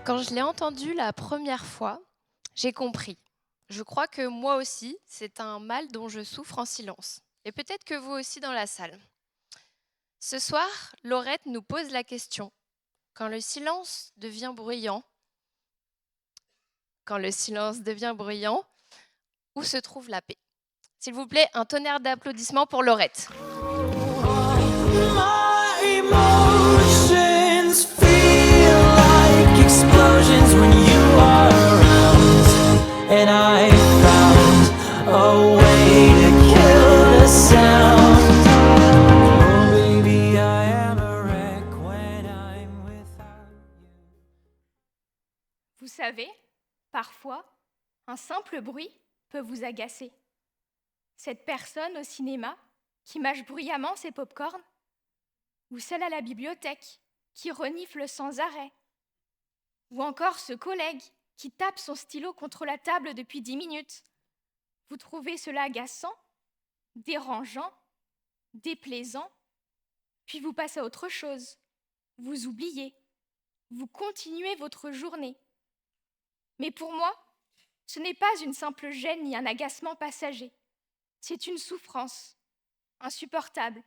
Quand je l'ai entendu la première fois, j'ai compris. Je crois que moi aussi, c'est un mal dont je souffre en silence. Et peut-être que vous aussi dans la salle. Ce soir, Laurette nous pose la question. Quand le silence devient bruyant, quand le silence devient bruyant, où se trouve la paix? S'il vous plaît, un tonnerre d'applaudissements pour Laurette. My emotions feel like explosions when you are around, and I found a way to kill the sound. Oh, baby, I am a wreck when I'm without you. Vous savez, parfois, un simple bruit peut vous agacer. Cette personne au cinéma qui mâche bruyamment ses pop-corns, ou celle à la bibliothèque qui renifle sans arrêt, ou encore ce collègue qui tape son stylo contre la table depuis 10 minutes. Vous trouvez cela agaçant, dérangeant, déplaisant, puis vous passez à autre chose. Vous oubliez, vous continuez votre journée. Mais pour moi, ce n'est pas une simple gêne ni un agacement passager. C'est une souffrance, insupportable,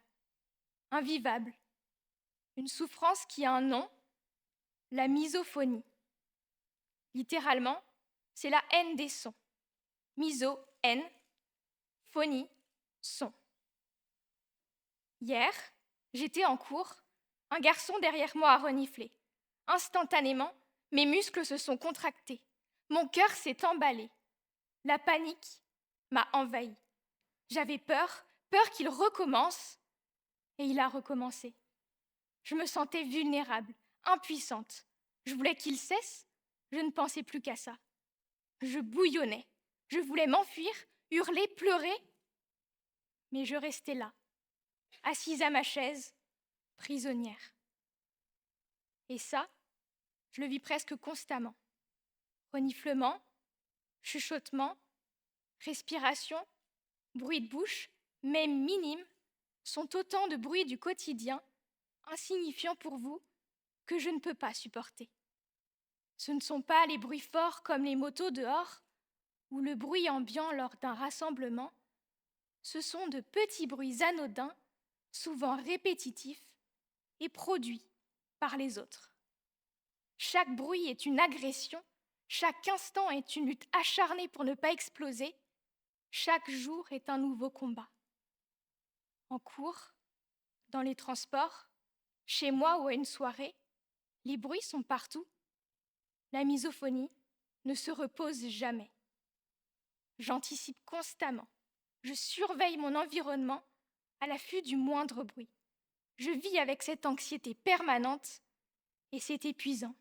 invivable. Une souffrance qui a un nom, la misophonie. Littéralement, c'est la haine des sons. Miso, haine, phonie, son. Hier, j'étais en cours, un garçon derrière moi a reniflé. Instantanément, mes muscles se sont contractés. Mon cœur s'est emballé. La panique m'a envahi. J'avais peur qu'il recommence, et il a recommencé. Je me sentais vulnérable, impuissante. Je voulais qu'il cesse, je ne pensais plus qu'à ça. Je bouillonnais, je voulais m'enfuir, hurler, pleurer, mais je restais là, assise à ma chaise, prisonnière. Et ça, je le vis presque constamment. Reniflement, chuchotement, respiration, bruit de bouche, même minimes, sont autant de bruits du quotidien, insignifiants pour vous, que je ne peux pas supporter. Ce ne sont pas les bruits forts comme les motos dehors ou le bruit ambiant lors d'un rassemblement. Ce sont de petits bruits anodins, souvent répétitifs et produits par les autres. Chaque bruit est une agression, chaque instant est une lutte acharnée pour ne pas exploser, chaque jour est un nouveau combat. En cours, dans les transports, chez moi ou à une soirée, les bruits sont partout. La misophonie ne se repose jamais. J'anticipe constamment. Je surveille mon environnement à l'affût du moindre bruit. Je vis avec cette anxiété permanente et c'est épuisant.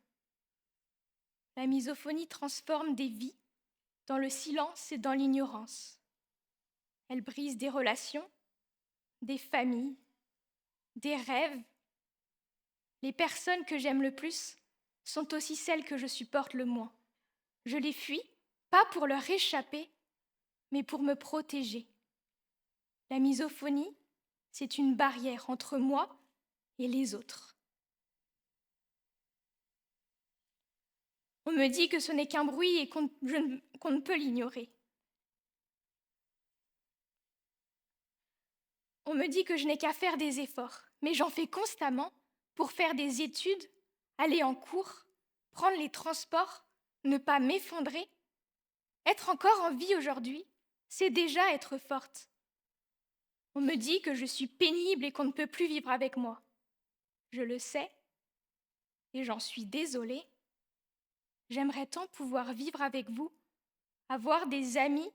La misophonie transforme des vies dans le silence et dans l'ignorance. Elle brise des relations, des familles, des rêves. Les personnes que j'aime le plus sont aussi celles que je supporte le moins. Je les fuis, pas pour leur échapper, mais pour me protéger. La misophonie, c'est une barrière entre moi et les autres. On me dit que ce n'est qu'un bruit et qu'on ne peut l'ignorer. On me dit que je n'ai qu'à faire des efforts, mais j'en fais constamment pour faire des études, aller en cours, prendre les transports, ne pas m'effondrer. Être encore en vie aujourd'hui, c'est déjà être forte. On me dit que je suis pénible et qu'on ne peut plus vivre avec moi. Je le sais et j'en suis désolée. J'aimerais tant pouvoir vivre avec vous, avoir des amis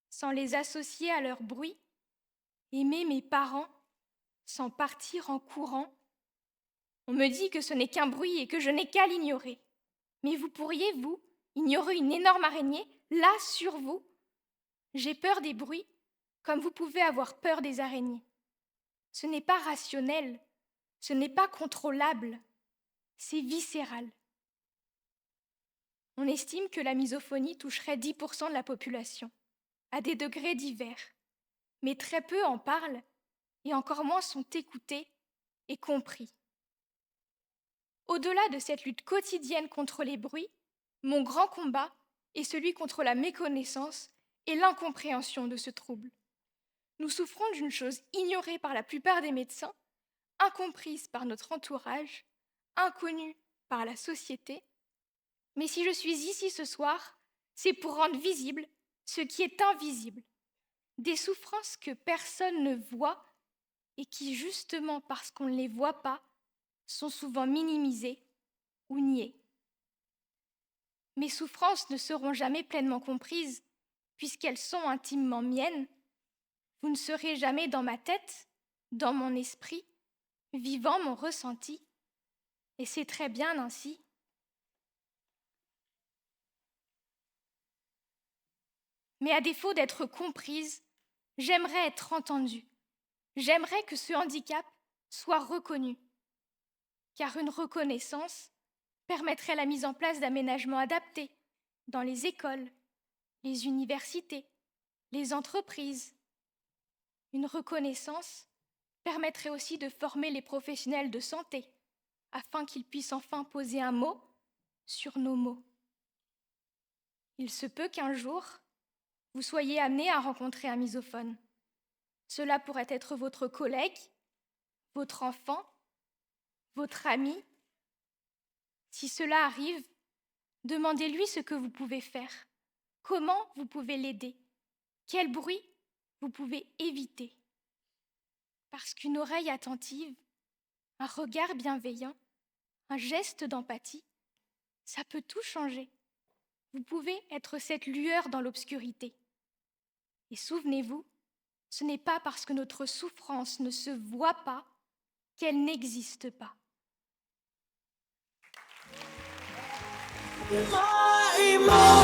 sans les associer à leur bruit, aimer mes parents sans partir en courant. On me dit que ce n'est qu'un bruit et que je n'ai qu'à l'ignorer. Mais vous pourriez, vous, ignorer une énorme araignée, là, sur vous? J'ai peur des bruits, comme vous pouvez avoir peur des araignées. Ce n'est pas rationnel, ce n'est pas contrôlable, c'est viscéral. On estime que la misophonie toucherait 10% de la population, à des degrés divers. Mais très peu en parlent et encore moins sont écoutés et compris. Au-delà de cette lutte quotidienne contre les bruits, mon grand combat est celui contre la méconnaissance et l'incompréhension de ce trouble. Nous souffrons d'une chose ignorée par la plupart des médecins, incomprise par notre entourage, inconnue par la société. Mais si je suis ici ce soir, c'est pour rendre visible ce qui est invisible, des souffrances que personne ne voit et qui, justement parce qu'on ne les voit pas, sont souvent minimisées ou niées. Mes souffrances ne seront jamais pleinement comprises, puisqu'elles sont intimement miennes. Vous ne serez jamais dans ma tête, dans mon esprit, vivant mon ressenti, et c'est très bien ainsi. Mais à défaut d'être comprise, j'aimerais être entendue. J'aimerais que ce handicap soit reconnu, car une reconnaissance permettrait la mise en place d'aménagements adaptés dans les écoles, les universités, les entreprises. Une reconnaissance permettrait aussi de former les professionnels de santé afin qu'ils puissent enfin poser un mot sur nos mots. Il se peut qu'un jour, vous soyez amené à rencontrer un misophone. Cela pourrait être votre collègue, votre enfant, votre ami. Si cela arrive, demandez-lui ce que vous pouvez faire, comment vous pouvez l'aider, quel bruit vous pouvez éviter. Parce qu'une oreille attentive, un regard bienveillant, un geste d'empathie, ça peut tout changer. Vous pouvez être cette lueur dans l'obscurité. Et souvenez-vous, ce n'est pas parce que notre souffrance ne se voit pas qu'elle n'existe pas. My